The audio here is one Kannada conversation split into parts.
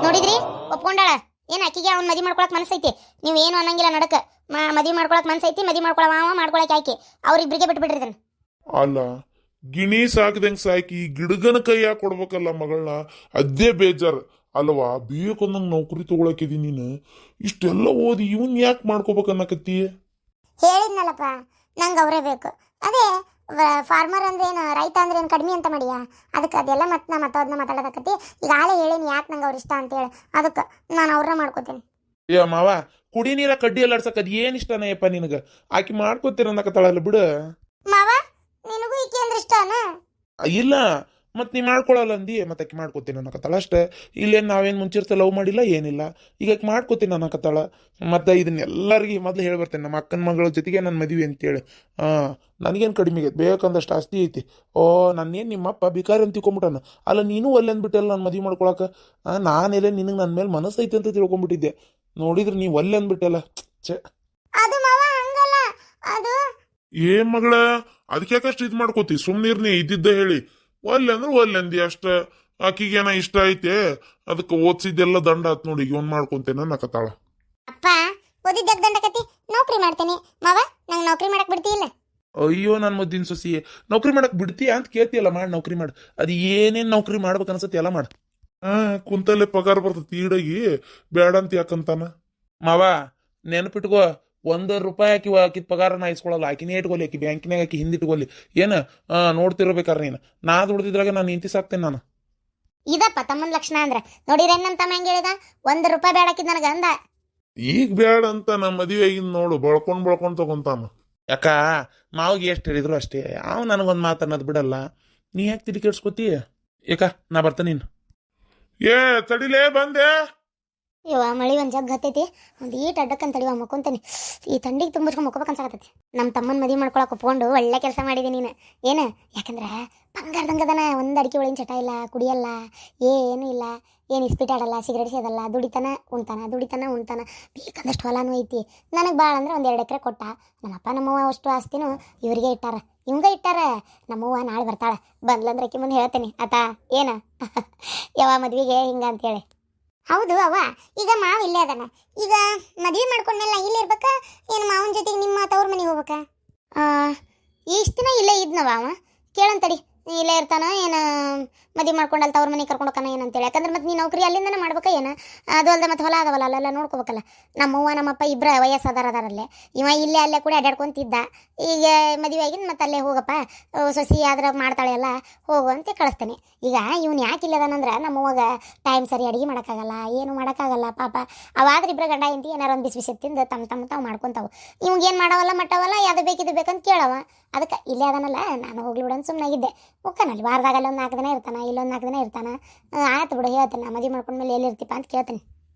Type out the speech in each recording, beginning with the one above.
ನೋಡಿದ್ರಿ ಒಪ್ಕೊಂಡಾಳ. ಏನು ಆಕಿಗೆ ಅವ್ನು ಮದಿ ಮಾಡ್ಕೊಳಕ್ ಮನಸ್ಸೈತಿ, ನೀವು ಏನು ಅನ್ನಂಗಿಲ್ಲ ನಡಕ. ಮದಿ ಮಾಡ್ಕೊಳಕ್ ಮನಸ್ಸೈತಿ, ಮದಿ ಮಾಡ್ಕೊಳವ ಮಾಡ್ಕೊಳಕ್ ಆಕಿ, ಅವ್ರಿಬ್ರಿಗೆ ಬಿಟ್ಬಿಡ್ರಿ ಇದನ್ನ. ಅಲ್ಲ, ಗಿಣಿ ಸಾಕ್ದಂಗ್ ಸಾಕಿ ಗಿಡಗನ ಕೈ ಯಾಕೆ ಕೊಡ್ಬೇಕಲ್ಲ ಮಗಳನ್ನ? ಅದೇ ಬೇಜಾರ್ ಅಲ್ವಾ? ಬೇಕಂದಂಗೆ ನೌಕರಿ ತಗೊಳಕಿದಿ ನೀನು. ಇಷ್ಟೆಲ್ಲ ಓದಿ ಇವನ್ ಯಾಕೆ ಮಾಡ್ಕೋಬೇಕನ್ನಕತ್ತಿ? ಹೇಳಿದ್ನಲ್ಲಪ್ಪ, ನಂಗೆ ಅವರೇ ಬೇಕು. ಅದೇ ಫಾರ್ಮರ್ ಅಂದ್ರೆ ಏನು, ರೈತ ಅಂದ್ರೆ ಏನು ಕಡಿಮೆ ಅಂತ ಮಾಡಿಯಾ? ಅದಕ್ಕೆ ಅದೆಲ್ಲ ಮತ್ತೆ ನಾ ಅದನ್ನ ಮಾತಾಡೋದಕ್ಕತಿ. ಈಗ ಆಲೇ ಹೇಳೀನಿ ಯಾಕೆ ನಂಗೆ ಅವ್ರು ಇಷ್ಟ ಅಂತೇಳಿ, ಅದಕ್ಕೆ ನಾನು ಅವ್ರನ್ನ ಮಾಡ್ಕೋತೀನಿ. ಏ ಮಾವ, ಕುಡಿ ನೀರ ಕಡ್ಡಿ ಎಲ್ಲ ಆಡ್ಸಕ್ ಅದ್ ಏನ್ ಇಷ್ಟನಯ್ಯಪ್ಪ ನಿನಗ? ಆಕಿ ಮಾಡ್ಕೋತೀರ ಅನ್ನಕತ್ತಾಳಲ್ಲ ಬಿಡು. ಮಾವ, ನಿನಗೂ ಈಕೆ ಅಂದ್ರೆ ಇಷ್ಟನಾ? ಇಲ್ಲ, ಮತ್ ನೀ ಮಾಡ್ಕೊಳಲ್ಲ ಅಂದಿ, ಮತ್ತೆ ಆಕಿ ಮಾಡ್ಕೋತೀನಿ ಅನ್ನಕತ್ತಾಳ ಅಷ್ಟೇ. ಇಲ್ಲೇನು ನಾವೇನು ಮುಂಚಿರ್ತ ಲವ್ ಮಾಡಿಲ್ಲ ಏನಿಲ್ಲ, ಈಗ ಆಕಿ ಮಾಡ್ಕೋತೀನಿ ಅನ್ನಕತ್ತಾಳ. ಮತ್ತೆ ಇದನ್ನೆಲ್ಲರಿಗೆ ಮೊದಲು ಹೇಳ್ಬರ್ತೇನೆ, ನಮ್ಮ ಅಕ್ಕನ ಮಗಳ ಜೊತೆಗೆ ನನ್ನ ಮದುವೆ ಅಂತೇಳಿ. ನನಗೇನು ಕಡಿಮೆ ಆಗೈತೆ, ಬೇಕಂದಷ್ಟು ಆಸ್ತಿ ಐತಿ. ನನ್ನೇನು ನಿಮ್ಮಪ್ಪ ಬಿಕಾರಿ ಅಂತ ತಿಳ್ಕೊಂಬಿಟ್ಟಾನ. ಅಲ್ಲ, ನೀನು ಒಲ್ಲೆ ಅಂದ್ಬಿಟ್ಟಲ್ಲ ನಾನು ಮದುವೆ ಮಾಡ್ಕೊಳಕ. ನಾನೆಲ್ಲ ನಿನಗೆ ನನ್ನ ಮೇಲೆ ಮನಸ್ಸೈತೆ ಅಂತ ತಿಳ್ಕೊಂಬಿಟ್ಟಿದ್ದೆ. ನೋಡಿದ್ರೆ ನೀವು ಒಲ್ಲೆ ಅಂದ್ಬಿಟ್ಟಲ್ಲ. ಛೇ, ಅದು ಮಾವ ಹಂಗಲ್ಲ. ಅದು ಏನ್ ಮಗಳ, ಅದಕ್ಕೆ ಯಾಕಷ್ಟು ಇದು ಮಾಡ್ಕೋತಿ? ಸುಮ್ನಿರ್ನಿ, ಇದ್ದಿದ್ದ ಹೇಳಿ. ಒಲ್ಲೆ ಅಂದ್ರೆ ಒಲ್ಲೆ ಅಂದಿ ಅಷ್ಟ. ಆಕಿಗೇನ ಇಷ್ಟ ಐತೆ, ಅದಕ್ಕೆ ಓದ್ಸಿದ್ದೆಲ್ಲ ದಂಡ ಆತ್ ನೋಡಿ, ಇವನ್ ಮಾಡ್ಕೊಂತೇನೆ ನಕತಾಳ. ಅಪ್ಪ ಓದಿದ್ದಾಗ ದಂಡಕತಿ, ನೌಕರಿ ಮಾಡ್ತೇನೆ ಮಾವ, ನಂಗೆ ನೌಕರಿ ಮಾಡಕ್ ಬಿಡ್ತಿಲ್ಲ. ಅಯ್ಯೋ, ನನ್ನ ಮುದ್ದಿನ ಸೊಸಿ, ನೌಕರಿ ಮಾಡಕ್ ಬಿಡ್ತೀಯ ಅಂತ ಕೇಳ್ತಿಯಲ್ಲ, ಮಾಡಿ ನೌಕರಿ ಮಾಡು. ಅದು ಏನೇನ್ ನೌಕರಿ ಮಾಡ್ಬೇಕು ಅನ್ಸತಿ ಎಲ್ಲ ಮಾಡು. ಕುಂತಲ್ಲೇ ಪಗಾರ ಬರ್ತತಿ ಈಡಾಗಿ, ಬೇಡ ಅಂತ ಯಾಕಂತಾನ ಮಾವ. ನೆನಪಿಟ್ಕೋ, ₹1 ಆಕಿದ್ ಪಗಾರ ನಾ ಇಸ್ಕೊಳಲ್ಲ. ಆಕಿನೇ ಇಟ್ಕೊಲಿ, ಆಕಿ ಬ್ಯಾಂಕಿನಾಗ ಆಕಿ ಹಿಂದಿಟ್ಕೊಲಿ. ಏನು ನೋಡ್ತಿರ್ಬೇಕಾರೆ ನೀನು. ನಾ ದುಡ್ದಿದ್ರಾಗ ನಾನು ನಿಂತಿ ಸಾಕ್ತೇನೆ ನಾನು. ಇದಪ್ಪ ತಮ್ಮನ ಲಕ್ಷಣ ಅಂದ್ರ. ನೋಡಿರ ನಮ್ಮ ತಮ್ಮ ಹೆಂಗ ಹೇಳಿದ, ₹1 ಬೇಡಾಕಿದ್ ನನಗ ಅಂದ. ಈಗ ಬೇಡ ಅಂತ ನಮ್ಮ ಮದುವೆ ಆಗಿದ್ ನೋಡು, ಬಳ್ಕೊಂಡ್ ತಗೊಂತಾನ. ಯಾಕ ಮಾವಿಗೆ ಎಷ್ಟು ಹೇಳಿದ್ರು ಅಷ್ಟೇ, ಅವ್ ನನಗೊಂದು ಮಾತು ಅನ್ನೋದು ಬಿಡಲ್ಲ. ನೀ ಯಾಕೆ ತಿಳಿ ಕೆಡ್ಸ್ಕೊತೀಯ? ಯಾಕ ನಾ ಬರ್ತಾನೆ ನೀನು. ಏ ತಡಿಲೇ, ಬಂದೆ. ಇವ ಮಳಿ ಒಂದು ಜಗ್ ಹತ್ತೈತಿ, ಒಂದು ಈಟ್ ಅಡ್ಡಕ್ಕಂತ ತಡಿವ ಮಕ್ಕೊಂತಾನೆ. ಈ ತಂಡಿಗೆ ತುಂಬಿಸ್ಕೊಂಡು ಮಕ್ಕೋಬೇಕು ಅನ್ಸಾಕತ್ತೈತಿ. ನಮ್ಮ ತಮ್ಮನ ಮದುವೆ ಮಾಡ್ಕೊಳಕ್ಕೆ ಒಪ್ಕೊಂಡು ಒಳ್ಳೆ ಕೆಲಸ ಮಾಡಿದೆ ನೀನು. ಏನು ಯಾಕಂದ್ರೆ ಬಂಗಾರದಂಗದನ, ಒಂದು ಅಡಿಕೆ ಒಳಗಿನ ಚಟ ಇಲ್ಲ, ಕುಡಿಯಲ್ಲ, ಏನೂ ಇಲ್ಲ, ಏನು ಇಸ್ಪೀಟ್ ಆಡಲ್ಲ, ಸಿಗರೇಟ್ ಸೇದಲ್ಲ, ದುಡಿತಾನ ಉಣ್ತಾನ. ಬೇಕಂದಷ್ಟು ಹೊಲನೂ ಐತಿ. ನನಗೆ ಭಾಳ ಅಂದ್ರೆ 1-2 ಎಕರೆ ಕೊಟ್ಟ. ನಮ್ಮಪ್ಪ ನಮ್ಮವ್ವ ಅಷ್ಟು ಆಸ್ತಿನೂ ಇವ್ರಿಗೆ ಇಟ್ಟಾರ. ನಮ್ಮವ್ವ ನಾಳೆ ಬರ್ತಾಳೆ, ಬಂದ್ಲಂದ್ರೆ ಆಕಿ ಮುಂದೆ ಹೇಳ್ತೇನೆ ಆತ ಏನ ಯಾವ ಮದ್ವೆಗೆ ಹಿಂಗ ಅಂತೇಳಿ. ಹೌದು ಅವ್ವ, ಈಗ ಮಾವ ಇಲ್ಲೇ ಅದಾನ. ಈಗ ಮದುವೆ ಮಾಡ್ಕೊಂಡ್ಮೇಲೆ ಇಲ್ಲೇ ಇರ್ಬೇಕಾ, ಏನು ಮಾವನ ಜೊತೆಗೆ ನಿಮ್ಮ ತವ್ರ ಮನೆಗೆ ಹೋಗ್ಬೇಕಾ? ಇಷ್ಟು ದಿನ ಇಲ್ಲೇ ಇದ್ನವ ಅವ. ಕೇಳಂತಡಿ, ಇಲ್ಲೇ ಇರ್ತಾನ ಏನು, ಮದುವೆ ಮಾಡ್ಕೊಂಡಲ್ಲ ತವ್ರ ಮನೆಗೆ ಕರ್ಕೊಂಡೋಕಾನ ಏನಂತೇಳಿ. ಯಾಕಂದ್ರೆ ಮತ್ತೆ ನೀ ನೌಕರಿ ಅಲ್ಲಿಂದನೇ ಮಾಡ್ಬೇಕಾ ಏನು? ಅದು ಅಲ್ದ ಮತ್ತೆ ಹೊಲ ಅದವಲ್ಲ, ಅಲ್ಲೆಲ್ಲ ನೋಡ್ಕೋಬೇಕಲ್ಲ. ನಮ್ಮವ್ವ ನಮ್ಮಪ್ಪ ಇಬ್ಬರ ವಯಸ್ಸಾದಾರಲ್ಲೇ, ಇವ ಇಲ್ಲೇ ಅಲ್ಲೇ ಕೂಡ ಅಡ್ಡಾಡ್ಕೊಂತಿದ್ದ. ಈಗ ಮದುವೆ ಆಗಿದ್ದು ಮತ್ತೆ ಅಲ್ಲೇ ಹೋಗಪ್ಪ, ಸೊಸಿ ಆದ್ರೆ ಮಾಡ್ತಾಳೆ ಎಲ್ಲ, ಹೋಗು ಅಂತ ಕಳಿಸ್ತೇನೆ. ಈಗ ಇವ್ನು ಯಾಕೆ ಇಲ್ಲದಾನಂದ್ರೆ, ನಮ್ಮವ್ವಾಗ ಟೈಮ್ ಸರಿ ಅಡುಗೆ ಮಾಡೋಕ್ಕಾಗಲ್ಲ, ಏನು ಮಾಡೋಕ್ಕಾಗಲ್ಲ ಪಾಪ. ಅವಾದ್ರೆ ಇಬ್ಬರು ಗಂಡ ಹೆಂಡತಿ ಏನಾರು ಒಂದು ಬಿಸಿ ತಿಂದು ತಮ್ಮ ತಾವು ಮಾಡ್ಕೊತಾವು. ಇವ್ಗೇನು ಮಾಡವಲ್ಲ ಮಟ್ಟವಲ್ಲ, ಯಾವ್ದು ಬೇಕಿದ್ದು ಬೇಕಂತ ಕೇಳವ. ಅದಕ್ಕೆ ಇಲ್ಲೇ ಅದನ್ನಲ್ಲ, ನಾನು ಹೋಗ್ಲಿ ಬಿಡೋದು ಸುಮ್ಮನಾಗಿದ್ದೆ. ಹೋಗ್ತಾನಲ್ಲಿ ವಾರದಾಗಲ್ಲ ಒಂದು 4 ದಿನ ಇರ್ತಾನೆ, ಇಲ್ಲೊಂದು 4 ದಿನ ಇರ್ತಾನೆ. ಆಯ್ತು ಬಿಡು, ಹೇಳ್ತೇನೆ ಮದುವೆ ಮಾಡ್ಕೊಂಡ್ಮೇಲೆ ಎಲ್ಲಿರ್ತೀಪ ಅಂತ ಕೇಳ್ತೇನೆ.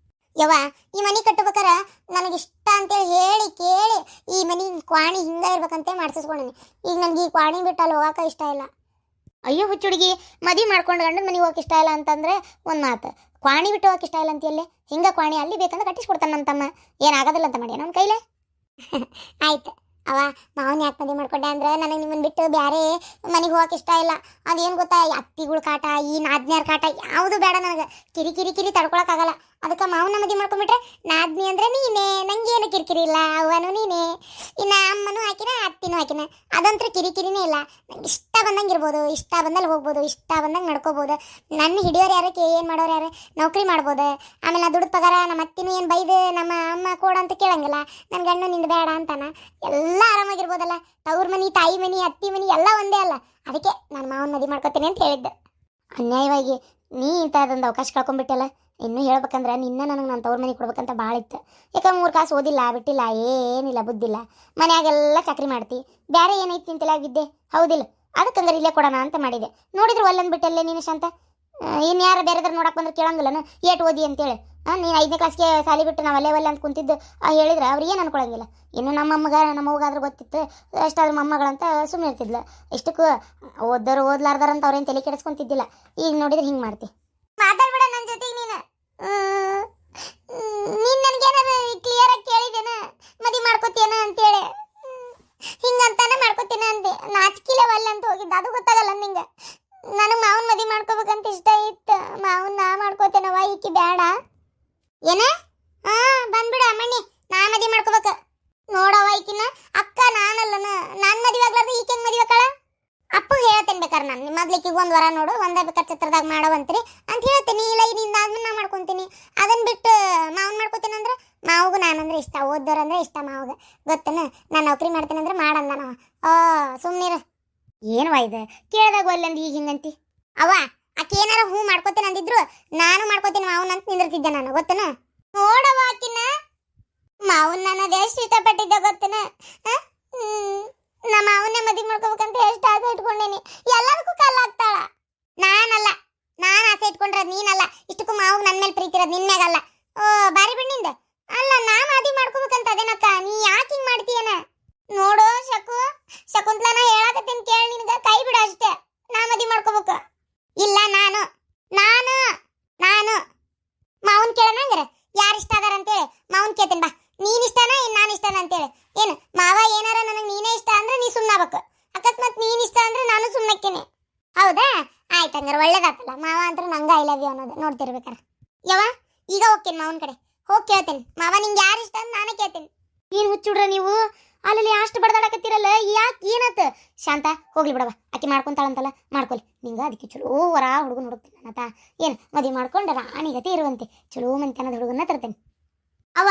ಯವ್ವ, ಈ ಮನೆ ಕಟ್ಟಬೇಕಾರೆ ನನಗಿಷ್ಟ ಅಂತೇಳಿ ಹೇಳಿ ಕೇಳಿ ಈ ಮನೆ ಕ್ವಾಣಿ ಹಿಂಗೆ ಇರ್ಬೇಕಂತೆ ಮಾಡಿಸ್ಕೊಂಡೇನಿ. ಈಗ ನನಗೆ ಈ ಕ್ವಾಣಿ ಬಿಟ್ಟು ಅಲ್ಲಿ ಹೋಗೋಕೆ ಇಷ್ಟ ಇಲ್ಲ. ಅಯ್ಯೋ ಹುಚ್ಚುಡುಗಿ, ಮದುವೆ ಮಾಡ್ಕೊಂಡು ಗಂಡನ ಮನೆಗೆ ಹೋಗಕ್ಕೆ ಇಷ್ಟ ಇಲ್ಲ ಅಂತಂದರೆ ಒಂದು ಮಾತು, ಕ್ವಾಣಿ ಬಿಟ್ಟು ಹೋಗಕ್ಕೆ ಇಷ್ಟ ಇಲ್ಲ ಅಂತೀಯಲ್ಲಿ. ಹಿಂಗೆ ಕ್ವಾಣಿ ಅಲ್ಲಿ ಬೇಕಂದ್ರೆ ಕಟ್ಟಿಸ್ಕೊಡ್ತಾನೆ ನಮ್ಮ ತಮ್ಮ. ಏನಾಗೋದಿಲ್ಲ ಅಂತ ಮಾಡಿ ನಮ್ಮ ಕೈಲೇ. ಆಯ್ತು ಅವ, ಮಾವನ್ ಯಾಕೆ ಮದುವೆ ಮಾಡ್ಕೊಂಡೆ ಅಂದ್ರೆ, ನನಗೆ ನಿಮ್ಮನ್ನು ಬಿಟ್ಟು ಬೇರೆ ಮನೆಗೆ ಹೋಗಕ್ಕೆ ಇಷ್ಟ ಇಲ್ಲ. ಅದೇನು ಗೊತ್ತಾ, ಅತ್ತಿಗಳ ಕಾಟ, ಈ ನಾದ್ನ್ಯಾರ ಕಾಟ ಯಾವುದು ಬೇಡ ನನಗೆ. ಕಿರಿ ತಡ್ಕೊಳಕ್ಕಾಗಲ್ಲ. ಅದಕ್ಕೆ ಮಾವನ ಮದುವೆ ಮಾಡ್ಕೊಂಡ್ಬಿಟ್ರೆ ನಾದ್ನಿ ಅಂದ್ರೆ ನೀನೇ, ನಂಗೇನು ಕಿರಿಕಿರಿ ಇಲ್ಲ, ಅವನು ನೀನೇ, ಇನ್ನು ಅಮ್ಮನೂ ಹಾಕಿನ ಅತ್ತಿನೂ ಹಾಕಿನ, ಅದಂತೂ ಕಿರಿಕಿರಿನೇ ಇಲ್ಲ. ನಂಗೆ ಇಷ್ಟ ಬಂದಂಗೆ ಇರ್ಬೋದು, ಇಷ್ಟ ಬಂದಲ್ಲಿ ಹೋಗ್ಬೋದು, ಇಷ್ಟ ಬಂದಂಗೆ ನಡ್ಕೋಬೋದು. ನನ್ನ ಹಿಡಿಯೋರು ಯಾರು, ಏನು ಮಾಡೋರು ಯಾರು, ನೌಕರಿ ಮಾಡ್ಬೋದು. ಆಮೇಲೆ ನಾ ದುಡ್ಡು ಪಗಾರ ನಮ್ಮ ಅತ್ತಿನೂ ಏನು ಬೈದು ನಮ್ಮ ಅಮ್ಮ ಕೊಡ ಅಂತ ಕೇಳಂಗಿಲ್ಲ. ನನ್ನ ಗಂಡು ನಿಂದು ಬೇಡ ಅಂತಾನ, ಎಲ್ಲ ಆರಾಮಾಗಿರ್ಬೋದಲ್ಲ. ತವ್ರ ಮನೆ, ತಾಯಿ ಮನೆ, ಅತ್ತಿ ಮನೆ ಎಲ್ಲ ಒಂದೇ ಅಲ್ಲ. ಅದಕ್ಕೆ ನಾನು ಮಾವನ ಮದುವೆ ಮಾಡ್ಕೊತೀನಿ ಅಂತ ಹೇಳಿದ್ದೆ. ಅನ್ಯಾಯವಾಗಿ ನೀ ಇಂಥದ್ದೊಂದು ಅವಕಾಶ ಕಳ್ಕೊಂಡ್ಬಿಟ್ಟಲ್ಲ. ಇನ್ನೂ ಹೇಳ್ಬೇಕಂದ್ರೆ ನಿನ್ನ ನನಗೆ ನಾನು ತವ್ರ ಮನೆಗೆ ಕೊಡ್ಬೇಕಂತ ಭಾಳ ಇತ್ತು. ಯಾಕಂದ್ರೆ 3 ಕಾಸು ಓದಿಲ್ಲ ಬಿಟ್ಟಿಲ್ಲ, ಏನಿಲ್ಲ ಬುದ್ಧಿಲ್ಲ, ಮನೆಯಾಗೆಲ್ಲ ಚಕ್ರಿ ಮಾಡ್ತಿ, ಬೇರೆ ಏನೈತಿ ನಿಂತೆಲ್ಲ ವಿದ್ಯೆ ಹೌದಿಲ್ಲ. ಅದಕ್ಕಂದ್ರೆ ಇಲ್ಲೇ ಕೊಡೋಣ ಅಂತ ಮಾಡಿದೆ. ನೋಡಿದ್ರು ಒಲ್ಲಂದು ಬಿಟ್ಟಲ್ಲೇ ನೀನು ಶಾಂತ. ಇನ್ನು ಯಾರು ಬೇರೆದ್ರ ನೋಡಕ್ಕೆ ಬಂದ್ರೆ ಕೇಳಂಗಿಲ್ಲನ ಏಟು ಓದಿ ಅಂತೇಳಿ. ನೀನು 5ನೇ ಕ್ಲಾಸ್ಗೆ ಸಾಲಿ ಬಿಟ್ಟು ನಾವು ಒಲ್ಲೆ ಅಂತ ಕುಂತಿದ್ದು ಹೇಳಿದ್ರೆ ಅವ್ರು ಏನು ಅನ್ಕೊಳಂಗಿಲ್ಲ. ಇನ್ನು ನಮ್ಮವ್ಗಾದ್ರೂ ಗೊತ್ತಿತ್ತು, ಎಷ್ಟಾದ್ರೂ ಮೊಮ್ಮಗಳಂತ ಸುಮ್ಮನೆ ಇರ್ತಿದ್ಲು. ಇಷ್ಟಕ್ಕೂ ಓದ್ಲಾರ್ದಾರಂತ ಅವ್ರೇನು ತಲೆ ಕೆಡಿಸ್ಕೊಂತಿದ್ದಿಲ್ಲ. ಈಗ ನೋಡಿದ್ರೆ ಹಿಂಗೆ ಮಾಡ್ತಿ. ಮಾತಾಡ್ಬೇಡ ನನ್ನ ಜೊತೆಗೆ ನೀನು. ನೀನು ನನಗೇನಾದ್ರು ಕ್ಲಿಯರಾಗಿ ಕೇಳಿದೇನ ಮದುವೆ ಮಾಡ್ಕೋತೀನ ಅಂತೇಳಿ? ಹಿಂಗಂತಾನೆ ಮಾಡ್ಕೋತೀನ ಅಂದೆ. ನಾಚಿಕಿಲ್ಲವಲ್ಲ ಅಂತ ಹೋಗಿದ್ದ, ಅದು ಗೊತ್ತಾಗಲ್ಲ ನಿಂಗೆ. ನನಗೆ ಮಾವನ ಮದುವೆ ಮಾಡ್ಕೋಬೇಕಂತ ಇಷ್ಟ ಇತ್ತು. ಮಾವನ್ನ ನಾ ಮಾಡ್ಕೋತೇನವ, ಈಕೆ ಈಕಿ ಬೇಡ ಏನ ಹಾ ಬಂದ್ಬಿಡ ಅಮ್ಮಣ್ಣಿ ನಾ ಮದಿ ಮಾಡ್ಕೋಬೇಕ ನೋಡವ ಈಕಿನ ಅಕ್ಕ ನಾನಲ್ಲನ ನಾನ್ ಮದುವೆ ಆಗ್ಲಾರ್ದ ಈಕೆ ಹೆಂಗ್ ಮದುವೆ ಆಕಳ ಅಪ್ಪಗೆ ಹೇಳ್ತೇನೆ ಬೇಕಾರೆ ನಾನು ನಿಮ್ಮ ಮೊದ್ಲಿಕ್ಕಿಗೆ ಒಂದು ವರ ನೋಡು ಒಂದೇ ಬೇಕಾದ್ರೆ ಚಿತ್ರದಾಗ ಮಾಡವಂತ್ರಿ ಅಂತ ಹೇಳ್ತೀನಿ ಇಲ್ಲ ಇದರಿಂದ ಆದ್ಮೇಲೆ ನಾ ಮಾಡ್ಕೊತೀನಿ ಅದನ್ನ ಬಿಟ್ಟು ಮಾವನ್ ಮಾಡ್ಕೊತೀನಿ ಅಂದ್ರೆ ಮಾವಗೂ ನಾನಂದ್ರೆ ಇಷ್ಟ ಓದ್ದೋರಂದ್ರೆ ಇಷ್ಟ ಮಾವಗ ಗೊತ್ತೇನ ನಾನು ನೌಕರಿ ಮಾಡ್ತೇನೆ ಅಂದ್ರೆ ಮಾಡಂದ ನಾವ ಸುಮ್ನಿರ ಏನವ ಇದು ಕೇಳ್ದಾಗ ಒಲ್ಲಂದು ಈಗ ಹಿಂಗಂತಿ ಅವ ಆಕೆ ಏನಾರ ಹೂ ಮಾಡ್ಕೋತೇನೆ ಅಂದಿದ್ರು ನಾನು ಮಾಡ್ಕೋತೀನಿ ಮಾವನ್ ಅಂತ ನಿಂದಿರ್ತಿದ್ದೆ ನಾನು ಗೊತ್ತೇನ ನೋಡವ ಆಕಿನ ಮಾವನ್ ನಾನು ಅದೆಷ್ಟು ಇಷ್ಟಪಟ್ಟಿದ್ದೆ ಗೊತ್ತೇನ ನಮ್ಮ ಮಾವನ್ನೇ ಮದುವೆ ಮಾಡ್ಕೋಬೇಕಂತ ಎಷ್ಟು ಆಸೆ ಇಟ್ಕೊಂಡೇನಿ ಎಲ್ಲದಕ್ಕೂ ಕಲ್ಲಾಗ್ತಾಳ ನಾನಲ್ಲ ನಾನು ಆಸೆ ಇಟ್ಕೊಂಡ್ರೆ ನೀನಲ್ಲ ಇಷ್ಟಕ್ಕೂ ಮಾವು ನನ್ನ ಮೇಲೆ ಪ್ರೀತಿ ಇರೋದು ನಿನ್ ಮ್ಯಾಗಲ್ಲ ಬಾರಿ ಬಿಣ್ಣಿಂದ ಅಲ್ಲ ನಾ ಮದುವೆ ಮಾಡ್ಕೋಬೇಕಂತ ಅದೇನಕ್ಕ ನೀ ಯಾಕೆ ಹಿಂಗ್ ಮಾಡ್ತೀಯನ ನೋಡು ಶಕುಂತ್ಲಾನ ಹೇಳಕತ್ತೇನ್ ಕೇಳಿ ನಿನಗ ಕೈ ಬಿಡ ಅಷ್ಟೇ ನಾ ಮದುವೆ ಮಾಡ್ಕೋಬೇಕು ಇಲ್ಲ ನಾನು ನಾನು ನಾನು ಮಾವನ್ ಕೇಳನಂಗ್ರ ಯಾರು ಇಷ್ಟ ಅದಾರ ಅಂತೇಳಿ ಮಾವನ್ ಕೇಳ್ತೇನೆ ಬಾ ನೀನ್ ಇಷ್ಟನ ನಾನು ಇಷ್ಟನ ಅಂತೇಳಿ ಏನು ಮಾವ ಏನಾರ ನನಗೆ ನೀನೇ ಇಷ್ಟ ಅಂದ್ರೆ ನೀ ಸುಮ್ಮನಾಗಬೇಕು ಅಕಸ್ಮಾತ್ ನೀನ್ ಇಷ್ಟ ಅಂದ್ರೆ ನಾನು ಸುಮ್ಮನಕ್ಕೇನೆ ಹೌದಾ ಆಯ್ತು ಹಂಗಾರೆ ಒಳ್ಳೇದಾತಲ್ಲ ಮಾವ ಅಂದ್ರೆ ನಂಗ ಐ ಲವ್ ಯು ಅನ್ನೋದು ನೋಡ್ತಿರ್ಬೇಕಾರ ಯವ ಈಗ ಹೋಗ್ತೇನೆ ಮಾವನ ಕಡೆ ಹೋಗಿ ಕೇಳ್ತೇನೆ ಮಾವ ನಿಂಗೆ ಯಾರು ಇಷ್ಟ ಅಂತ ನಾನೇ ಕೇಳ್ತೇನೆ ಏನು ಹುಚ್ಚುಡ್ರ ನೀವು ಅಲ್ಲಿ ಅಷ್ಟು ಬಡದಾಡಕತ್ತೀರಲ್ಲ ಯಾಕೆ ಏನಾತ ಶಾಂತ ಹೋಗ್ಲಿ ಬಿಡವ ಆಕೆ ಮಾಡ್ಕೊಂತಾಳಂತಲ್ಲ ಮಾಡ್ಕೊಲಿ ನಿಂಗೆ ಅದಕ್ಕೆ ಚಲೋ ವರ ಹುಡುಗನ ಹುಡುಕ್ತೀನಿ ನಾತ ಏನು ಮದುವೆ ಮಾಡ್ಕೊಂಡು ರಾಣಿಗತೆ ಇರುವಂತೆ ಚಲೋ ಮಂತನದ ಹುಡುಗನ ತರ್ತೇನೆ ಅವ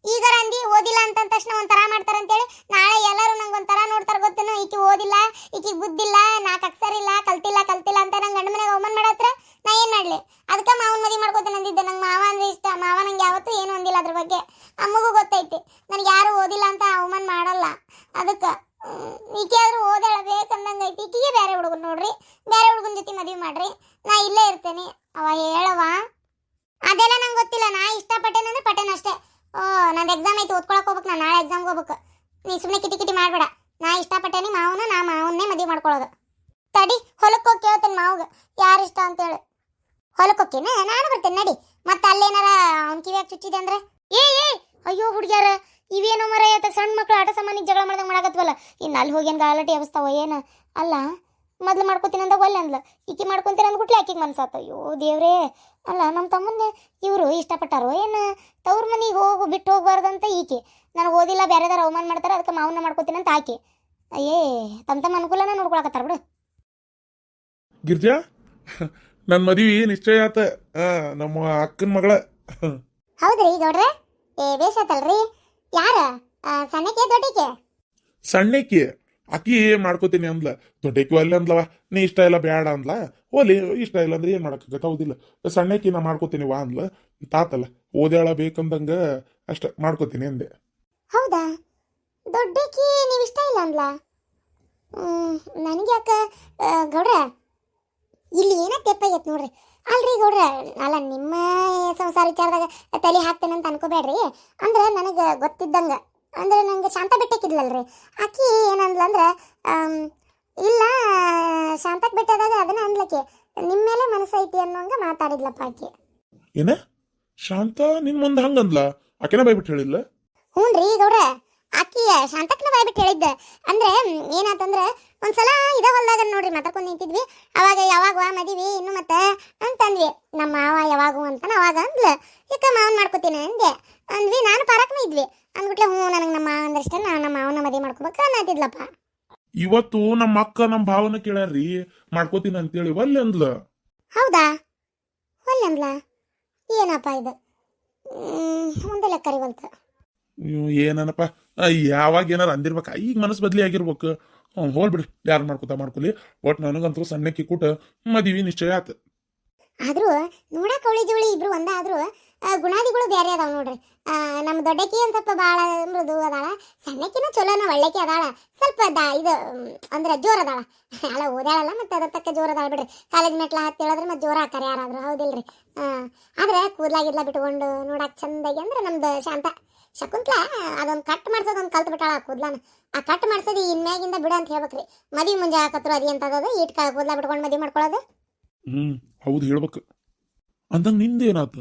ಈಗ ರಂದಿ ಓದಿಲ್ಲ ಅಂತ ತಕ್ಷಣ ಒಂಥರ ಮಾಡ್ತಾರಂತೇಳಿ ನಾಳೆ ಎಲ್ಲರೂ ನಂಗೆ ಒಂಥರ ನೋಡ್ತಾರ ಗೊತ್ತೇನು ಈಕಿ ಓದಿಲ್ಲ ಈಕಿಗೆ ಬುದ್ಧಿಲ್ಲ ನಾಲ್ಕು ಅಕ್ಷರ ಇಲ್ಲ ಕಲ್ತಿಲ್ಲ ಅಂತ ನಂಗೆ ಗಂಡ ಮನೆಗೆ ಅವಮಾನ ಮಾಡತ್ರ ನಾ ಏನು ಮಾಡಲಿ ಅದಕ್ಕೆ ಮಾವನ ಮದುವೆ ಮಾಡ್ಕೋತೇನೆ ಅಂದಿದ್ದೆ ನಂಗೆ ಮಾವ ಅಂದ್ರೆ ಇಷ್ಟ ಮಾವ ನಂಗೆ ಯಾವತ್ತೂ ಏನು ಅಂದಿಲ್ಲ ಅದ್ರ ಬಗ್ಗೆ ಅಮ್ಮಗೂ ಗೊತ್ತೈತಿ ನನಗೆ ಯಾರು ಓದಿಲ್ಲ ಅಂತ ಅವಮಾನ ಮಾಡಲ್ಲ ಅದಕ್ಕೆ ಈಕೆ ಆದ್ರೂ ಓದಾಳ ಬೇಕಂದಂಗೆ ಐತಿ ಈಕಿಗೆ ಬೇರೆ ಹುಡುಗನ್ ನೋಡ್ರಿ ಬೇರೆ ಹುಡುಗನ ಜೊತೆ ಮದುವೆ ಮಾಡ್ರಿ ನಾ ಇಲ್ಲೇ ಇರ್ತೇನೆ ಅವ ಹೇಳವ ಅದೆಲ್ಲ ನಂಗೆ ಗೊತ್ತಿಲ್ಲ ನಾ ಇಷ್ಟಪಟ್ಟೇನಂದ್ರೆ ಪಟ್ಟೇನ ಅಷ್ಟೇ ನಂದು ಎಕ್ಸಾಮ್ ಐತಿ ಓದ್ಕೊಳಕ್ ಹೋಗ್ಬೇಕು ನಾನು ನಾಳೆ ಎಕ್ಸಾಮ್ಗೆ ಹೋಗ್ಬೇಕು ನೀ ಸುಮ್ಮನೆ ಕಿಟಿ ಮಾಡಬೇಡ ನಾ ಇಷ್ಟಪಟ್ಟೇನಿ ಮಾವನ ನಾ ಮಾವನ್ನೇ ಮದುವೆ ಮಾಡ್ಕೊಳ್ಳೋದು ತಡಿ ಹೊಲಕ್ಕೆ ಹೋಗಿ ಕೇಳ್ತೇನೆ ಮಾವಗ ಯಾರು ಇಷ್ಟ ಅಂತೇಳಿ ಹೊಲಕ್ಕೆ ಹೋಗ್ತೇನೆ ನಾನು ಬರ್ತೇನೆ ನಡಿ ಮತ್ತೆ ಅಲ್ಲೇನಾರ ಅವ್ನ ಕಿವಿಯಾಗ ಚುಚ್ಚಿದೆ ಅಂದ್ರೆ ಏ ಅಯ್ಯೋ ಹುಡುಗ್ಯಾರ ಇವೇನೋ ಮರ ಸಣ್ಣ ಮಕ್ಳು ಆಟ ಸಾಮಾನಿಗೆ ಜಗಳ ಮಾಡ್ದಂಗೆ ಮಾಡಾಕತ್ವಲ್ಲ ಇನ್ನು ಅಲ್ಲಿ ಹೋಗಿ ಏನು ಗಾಲಾಟಿ ಅವಸ್ತಾವ ಏನು ಅಲ್ಲ ಮೊದ್ಲು ಮಾಡ್ಕೊತೀನಿ ಅಂದಾಗ ಒಲ್ಲೆ ಅಂದ್ಲ ಈಕಿ ಮಾಡ್ಕೊತೀನಿ ಅಂದ್ಬಿಟ್ಲೆ ಆಕಿಗೆ ಮನ್ಸಾತ ಅಯ್ಯೋ ದೇವ್ರೇ ಅಲ್ಲ ನಮ್ಮ ತಮ್ಮನ್ನೇ ಇವರು ಇಷ್ಟಪಟ್ಟಾರೋ ಏನು ತವ್ರ ಮನೆಗೆ ಬಿಟ್ಟು ಹೋಗ್ಬಾರ್ದಂತ ಈಕೆ ನನಗೆ ಓದಿಲ್ಲ ಬೇರೆದಾರ ಅವಮಾನ ಮಾಡ್ತಾರೆ ಅದಕ್ಕೆ ಮಾವನ್ನ ಮಾಡ್ಕೊತೀನಿ ಅಂತ ಆಕೆ ಅಯ್ಯೇ ತಮ್ಮ ಅನುಕೂಲನ ನೋಡ್ಕೊಳಕತ್ತಾರ ಬಿಡು ಗಿರ್ಜಾ ನನ್ನ ಮದುವೆ ನಿಶ್ಚಯ ಆತ ನಮ್ಮ ಅಕ್ಕನ ಮಗಳ ಹೌದ್ರಿ ಗೌಡ್ರೆ ಬೇಸತ್ತಲ್ರಿ ಯಾರ ಸಣ್ಣಕ್ಕೆ ದೊಡ್ಡಕ್ಕೆ ಸಣ್ಣಕ್ಕಿ ಆಕಿ ಮಾಡ್ಕೋತೀನಿ ಅಂದ್ಲ ದೊಡ್ಡಕ್ಕಿ ಅಲ್ಲಿ ಅಂದ್ಲವ ನೀ ಇಷ್ಟ ಇಲ್ಲ ಬೇಡ ಅಂದ್ಲ ಓಲಿ ಇಷ್ಟ ಇಲ್ಲ ಅಂದ್ರೆ ಏನು ಮಾಡಕ್ಕಾಗತ್ತ ಹೌದಿಲ್ಲ ಸಣ್ಣಕ್ಕಿ ನಾ ಮಾಡ್ಕೋತೀನಿ ವಾ ಅಂದ್ಲ ತಾತಲ್ಲ ಓದ್ಯಾಳ ಬೇಕಂದಂಗ ಅಷ್ಟ ಮಾಡ್ಕೋತೀನಿ ಅಂದೆ ಹೌದಾ ದೊಡ್ಡಕ್ಕಿ ನೀವು ಇಷ್ಟ ಇಲ್ಲ ಅಂದ್ಲ ನನಗೆ ಯಾಕೆ ಗೌಡ್ರ ಇಲ್ಲಿ ಏನೋ ತೆಪ್ಪಾಗೈತೆ ನೋಡ್ರಿ ಅಲ್ರಿ ಗೌಡ್ರ ಅಲ್ಲ ನಿಮ್ಮ ಸಂಸಾರ ವಿಚಾರದಾಗ ತಲೆ ಹಾಕ್ತೇನೆ ಅಂತ ಅನ್ಕೋಬೇಡ್ರಿ ಅಂದ್ರೆ ನನಗೆ ಗೊತ್ತಿದ್ದಂಗೆ ಅಂದ್ರೆ ನಂಗೆ ಶಾಂತ ಬೆಟ್ಟಕ್ಕಿದ್ಲಲ್ರಿ ಆಕಿ ಏನಂದ್ಲ ಅಂದ್ರೆ ಇಲ್ಲ ಶಾಂತಕ್ಕೆ ಬೆಟ್ಟದಾಗ ಅದನ್ನ ಅಂದ್ಲಕ್ಕೆ ನಿಮ್ಮ ಮೇಲೆ ಮನಸ್ಸೈತಿ ಅನ್ನೋಂಗ ಮಾತಾಡಿದ್ಲಪ್ಪ ಆಕಿ ಏನ ಶಾಂತ ನಿನ್ ಮುಂದೆ ಹಂಗಂದ್ಲ ಆಕೆನ ಬೈಬಿಟ್ಟು ಹೇಳಿಲ್ಲ ಹ್ಞೂನ್ರಿ ಗೌಡ್ರ ಆಕಿ ಶಾಂತಕ್ಕನ ಬಾಯ್ಬಿಟ್ಟು ಹೇಳಿದ್ದೆ ಅಂದ್ರೆ ಏನಾತಂದ್ರೆ ಒಂದ್ಸಲ ಇದ ಹೊಲ್ದಾಗ ನೋಡ್ರಿ ಮಾತಾಡ್ಕೊಂಡು ನಿಂತಿದ್ವಿ ಅವಾಗ ಯಾವಾಗ ಮದಿವಿ ಇನ್ನು ಮತ್ತೆ ಅಂತಂದ್ವಿ ನಮ್ಮ ಮಾವ ಯಾವಾಗೂ ಅಂತಾನ ಅವಾಗ ಅಂದ್ಲ ಯಾಕ ಮಾವನ್ ಮಾಡ್ಕೋತೀನಿ ಅಂದ್ವಿ ನಾನು ಪಾರಕ್ನ ಇದ್ವಿ ಅಂದ್ಬಿಟ್ಲೆ ಹ್ಞೂ ನನಗೆ ನಮ್ಮ ಮಾವ ಅಂದ್ರೆ ಇಷ್ಟ ನಾನು ನಮ್ಮ ಮಾವನ ಮದುವೆ ಮಾಡ್ಕೋಬೇಕು ಅನ್ನತಿದ್ಲಪ್ಪ ಇವತ್ತು ನಮ್ಮ ಅಕ್ಕ ನಮ್ಮ ಭಾವನ ಕೇಳ್ಯಾರ್ರಿ ಮಾಡ್ಕೋತೀನಿ ಅಂತೇಳಿ ಒಲ್ಲೆ ಅಂದ್ಲ ಹೌದಾ ಒಲ್ಲೆ ಅಂದ್ಲ ಏನಪ್ಪ ಇದು ಮುಂದೆ ಲೆಕ್ಕ ಕರಿವಲ್ತ ಏನನಪ್ಪ ಯಾವಾಗ ಏನಾರ ಅಂದಿರ್ಬೇಕ ಈಗ ಮನಸ್ಸು ಬದ್ಲಿ ಆಗಿರ್ಬೇಕು ಹೋಲ್ಬಿಡ್ರಿ ಯಾರು ಮಾಡ್ಕೊಲಿ ಒಟ್ ನನಗಂತೂ ಸಣ್ಣಕ್ಕಿ ಕೂಟ ಮದುವೆ ನಿಶ್ಚಯ ಆತ ಆದ್ರೂ ನೋಡಕ್ ಅವಳಿ ಜವಳಿ ಇಬ್ರು ಒಂದಾದ್ರೂ ಗುಣಾದಿಗಳು ಬೇರೆ ಅದಾವ ನೋಡ್ರಿ ನಮ್ಮ ದೊಡ್ಡಕ್ಕಿ ಒಂದು ಸ್ವಲ್ಪ ಭಾಳ ಮೃದು ಅದಾಳ ಸಣ್ಣಕ್ಕಿನ ಚಲೋನ ಒಳ್ಳೆಕಿ ಅದಾಳ ಸ್ವಲ್ಪ ಇದು ಅಂದ್ರೆ ಜೋರ್ ಅದಾಳ ಅಲ್ಲ ಓದಾಳಲ್ಲ ಮತ್ತೆ ಅದ್ರ ತಕ್ಕ ಜೋರ್ ಅದಾಳ ಬಿಡ್ರಿ ಕಾಲೇಜ್ ಮೆಟ್ಲ ಹತ್ತಿ ಹೇಳಿದ್ರೆ ಮತ್ತೆ ಜೋರ ಹಾಕಾರ ಯಾರಾದ್ರು ಹೌದಿಲ್ರಿ ಆದ್ರೆ ಕೂದ್ಲಾಗಿದ್ಲ ಬಿಟ್ಕೊಂಡು ನೋಡಕ್ ಚಂದಾಗಿ ಅಂದ್ರೆ ನಮ್ದು ಶಾಂತ ಶಕುಂತ್ಲಾ ಅದೊಂದು ಕಟ್ ಮಾಡ್ಸೋದೊಂದು ಕಲ್ತ್ ಬಿಟ್ಟಾಳ ಕೂದ್ಲಾನ ಆ ಕಟ್ ಮಾಡ್ಸೋದು ಇನ್ಮ್ಯಾಗಿಂದ ಬಿಡ ಅಂತ ಹೇಳ್ಬೇಕ್ರಿ ಮದುವೆ ಮುಂಜೆ ಹಾಕತ್ರು ಅದಿ ಅಂತದ ಇಟ್ ಕೂದ್ಲಾ ಬಿಟ್ಕೊಂಡು ಮದುವೆ ಮಾಡ್ಕೊಳ್ಳೋದು ಹೌದು ಹೇಳ್ಬೇಕು ಅಂದಂಗ ನಿಂದೇನಾತ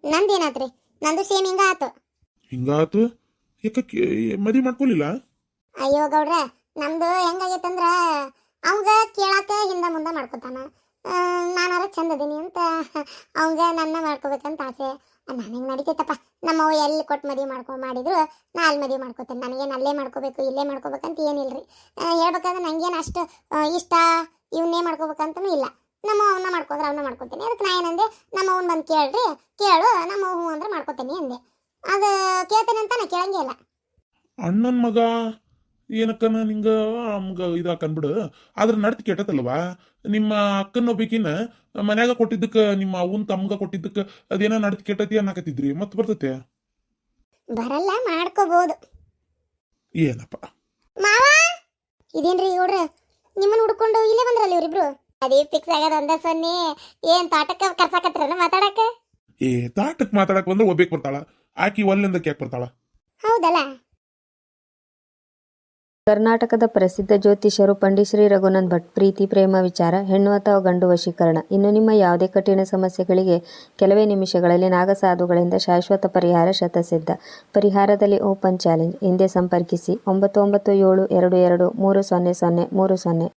ನಂದೇನಾತ್ರಿ ನಂದು ಸೇಮ್ ಹಿಂಗ ಆತು ಹಿಂಗಾತು ಯಾಕ ಮದುವೆ ಮಾಡ್ಕೊಲಿಲ್ಲ ಅಯ್ಯೋ ಗೌಡ್ರ ನಮ್ದು ಹೆಂಗಾಗೈತಂದ್ರ ಅವಂಗ ಕೇಳಾಕ ಹಿಂದ ಮುಂದ ಮಾಡ್ಕೊತಾನ ನಾನಾರ ಚಂದ ಅದೀನಿ ಅಂತ ಅವಂಗ ನನ್ನ ಮಾಡ್ಕೋಬೇಕಂತ ಆಸೆ. ನನಗೆ ನಡೀತೈತಪ್ಪ. ನಮ್ಮವ್ವ ಎಲ್ಲಿ ಕೊಟ್ಟು ಮದುವೆ ಮಾಡಿದ್ರು ನಾ ಅಲ್ಲಿ ಮದುವೆ ಮಾಡ್ಕೋತೇನೆ. ನನಗೇನು ಅಲ್ಲೇ ಮಾಡ್ಕೋಬೇಕು ಇಲ್ಲೇ ಮಾಡ್ಕೋಬೇಕಂತ ಏನಿಲ್ರಿ. ಹೇಳ್ಬೇಕಾದ್ರೆ ನಂಗೇನು ಅಷ್ಟು ಇಷ್ಟ ಇವನ್ನೇ ಮಾಡ್ಕೋಬೇಕಂತನೂ ಇಲ್ಲ. ನಮ್ಮ ಅವನ್ನ ಮಾಡ್ಕೊಂಡ್ರೆ ಅವನ್ನ ಮಾಡ್ಕೋತೀನಿ. ಅದಕ್ಕೆ ನಾ ಏನಂದೆ, ನಮ್ಮ ಅವ್ನ ಬಂದು ಕೇಳು ನಮ್ಮ ಹ್ಞೂ ಅಂದ್ರೆ ಮಾಡ್ಕೋತೀನಿ ಅಂದೆ. ಅದು ಕೇಳ್ತೇನೆ ಅಂತ ನಾ ಕೇಳಂಗೇ ಇಲ್ಲ. ಅಣ್ಣನ ಮಗ ಏನಕ್ಕನ ನಿಂಗ ನಮ್ಗ ಇದಾಕನ್ಬಿಡು. ಆದ್ರ ನಡ್ತಿ ಕೆಟ್ಟತಲ್ವಾ? ನಿಮ್ಮ ಅಕ್ಕನ ಒಬ್ಬೇಕಿನ ಮನ್ಯಾಗ ಕೊಟ್ಟಿದ್ದಕ್ಕ ನಿಮ್ಮ ಅವನ್ ತಮ್ಗ ಕೊಟ್ಟಿದ್ದಕ್ಕ ಅದೇನ ನಡ್ತಿ ಕೆಟ್ಟತಿ ಅನ್ನಕತ್ತಿದ್ರಿ, ಮತ್ ಬರ್ತತೆ ಬರಲ್ಲ, ಮಾಡ್ಕೋಬಹುದು. ಏನಪ್ಪ ಮಾವ ಇದೇನ್ರಿ ಇವ್ರ ನಿಮ್ಮನ್ನ ಹುಡ್ಕೊಂಡು ಇಲ್ಲೇ ಬಂದ್ರಲ್ಲ ಇವ್ರಿಬ್ರು. ಅದೇ ಫಿಕ್ಸ್ ಆಗದ ಒಂದ ಸೊನ್ನೆ. ಏನ್ ತಾಟಕ್ಕ ಕರ್ಸಾಕತ್ರನ ಮಾತಾಡಕ? ಏ ತಾಟಕ್ ಮಾತಾಡಕ್ ಬಂದ್ರೆ ಒಬ್ಬೇಕ್ ಬರ್ತಾಳ, ಆಕಿ ಒಲ್ಲಿಂದ ಯಾಕೆ ಬರ್ತಾಳ? ಹೌದಲ್ಲ. ಕರ್ನಾಟಕದ ಪ್ರಸಿದ್ಧ ಜ್ಯೋತಿಷ್ಯರು ಪಂಡಿತ್ ಶ್ರೀ ರಘುನಾಥ್ ಭಟ್ ಪ್ರೀತಿ ಪ್ರೇಮ ವಿಚಾರ, ಹೆಣ್ಣು ಅಥವಾ ಗಂಡು ವಶೀಕರಣ, ಇನ್ನು ನಿಮ್ಮ ಯಾವುದೇ ಕಠಿಣ ಸಮಸ್ಯೆಗಳಿಗೆ ಕೆಲವೇ ನಿಮಿಷಗಳಲ್ಲಿ ನಾಗಸಾಧುಗಳಿಂದ ಶಾಶ್ವತ ಪರಿಹಾರ ಶತಸಿದ್ಧ. ಪರಿಹಾರದಲ್ಲಿ ಓಪನ್ ಚಾಲೆಂಜ್. ಹಿಂದೆ ಸಂಪರ್ಕಿಸಿ 9972230030.